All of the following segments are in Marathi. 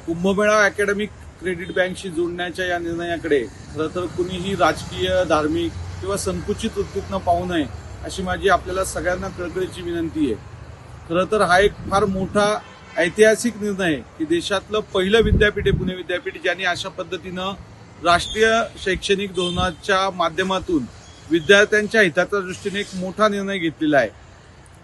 कुंभमेळा अकॅडमिक क्रेडिट बँकशी जोडण्याच्या या निर्णयाकडे खरं तर कुणीही राजकीय, धार्मिक किंवा संकुचित वृत्तीतनं पाहू नये अशी माझी आपल्याला सगळ्यांना कळकळीची विनंती आहे। खरं तर हा एक फार मोठा ऐतिहासिक निर्णय आहे की देशातलं पहिलं विद्यापीठ आहे पुणे विद्यापीठ, ज्यांनी अशा पद्धतीनं राष्ट्रीय शैक्षणिक धोरणाच्या माध्यमातून विद्यार्थ्यांच्या हिताच्या दृष्टीने एक मोठा निर्णय घेतलेला आहे।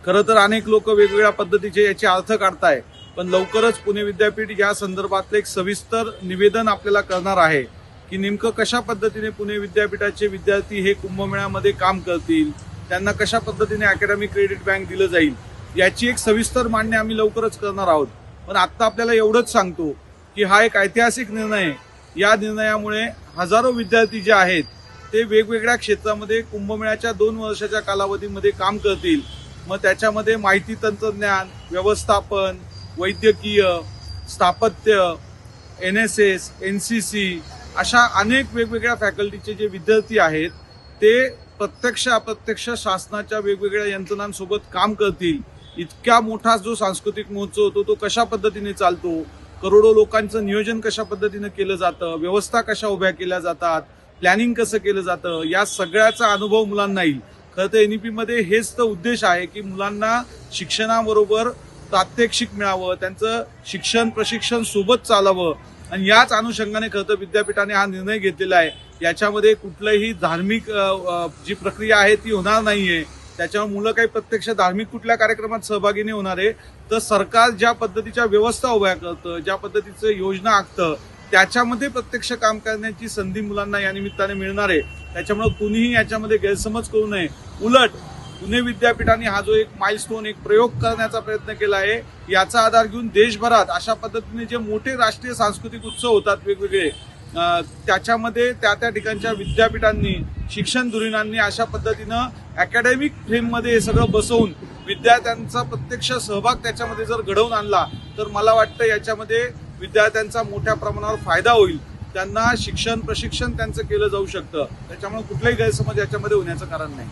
खरं तर अनेक लोक वेगवेगळ्या पद्धतीचे याचे अर्थ काढताय, पण लवकरच पुणे विद्यापीठ या संदर्भातलं एक सविस्तर निवेदन आपल्याला करणार आहे की नेमकं कशा पद्धतीने पुणे विद्यापीठाचे विद्यार्थी हे कुंभमेळ्यामध्ये काम करतील, त्यांना कशा पद्धतीने अकॅडमिक क्रेडिट बँक दिलं जाईल याची एक सविस्तर मांडणी आम्ही लवकरच करणार आहोत। पण आता आपल्याला एवढंच सांगतो की हा एक ऐतिहासिक निर्णय आहे। या निर्णयामुळे हजारो विद्यार्थी जे आहेत ते वेगवेगळ्या क्षेत्रामध्ये कुंभमेळ्याच्या 2 वर्षाच्या कालावधीमध्ये काम करतील। मग त्याच्यामध्ये माहिती तंत्रज्ञान, व्यवस्थापन, वैद्यकीय, स्थापत्य, NSS, NCC अशा अनेक वेगवेगळ्या फॅकल्टीचे जे विद्यार्थी आहेत ते प्रत्यक्ष अप्रत्यक्ष शासनाच्या वेगवेगळ्या यंत्रणांसोबत काम करतील। इतक्या मोठा जो सांस्कृतिक महोत्सव होतो तो कशा पद्धतीने चालतो, करोडो लोकांचं नियोजन कशा पद्धतीने केलं जातं, व्यवस्था कशा उभ्या केल्या जातात, प्लॅनिंग कसं केलं जातं, या सगळ्याचा अनुभव मुलांना येईल। खरं तर NEP मध्ये हेच तर उद्देश आहे की मुलांना शिक्षणाबरोबर प्रात्यक्षिक मिळावं, त्यांचं शिक्षण प्रशिक्षण सोबत चालावं आणि याच अनुषंगाने खरं तर विद्यापीठाने हा निर्णय घेतलेला आहे। याच्यामध्ये कुठलंही धार्मिक जी प्रक्रिया आहे ती होणार नाहीये। त्याच्यामुळे मुलं काही प्रत्यक्ष धार्मिक कुठल्या कार्यक्रमात सहभागी नाही होणार आहे, तर सरकार ज्या पद्धतीच्या व्यवस्था उभ्या करतं, ज्या पद्धतीचं योजना आखतं त्याच्यामध्ये प्रत्यक्ष काम करण्याची संधी मुलांना या निमित्ताने मिळणार आहे। त्याच्यामुळे कुणीही याच्यामध्ये गैरसमज करू नये। उलट पुणे विद्यापीठाने हा जो एक माइलस्टोन, एक प्रयोग करण्याचा प्रयत्न केला आहे, याचा आधार घेऊन देशभरात अशा पद्धतीने जे मोठे राष्ट्रीय सांस्कृतिक उत्सव होतात वेगवेगळे, त्याच्यामध्ये त्या ठिकाणच्या विद्यापीठांनी, शिक्षण धुरीणांनी अशा पद्धतीनं अकॅडमिक फ्रेममध्ये हे सगळं बसवून विद्यार्थ्यांचा प्रत्यक्ष सहभाग त्याच्यामध्ये जर घडवून आणला तर मला वाटतं याच्यामध्ये विद्यार्थ्यांचा मोठ्या प्रमाणावर फायदा होईल। त्यांना शिक्षण प्रशिक्षण त्यांचं केलं जाऊ शकतं। त्याच्यामुळे कुठलाही गैरसमज याच्यामध्ये होण्याचं कारण नाही।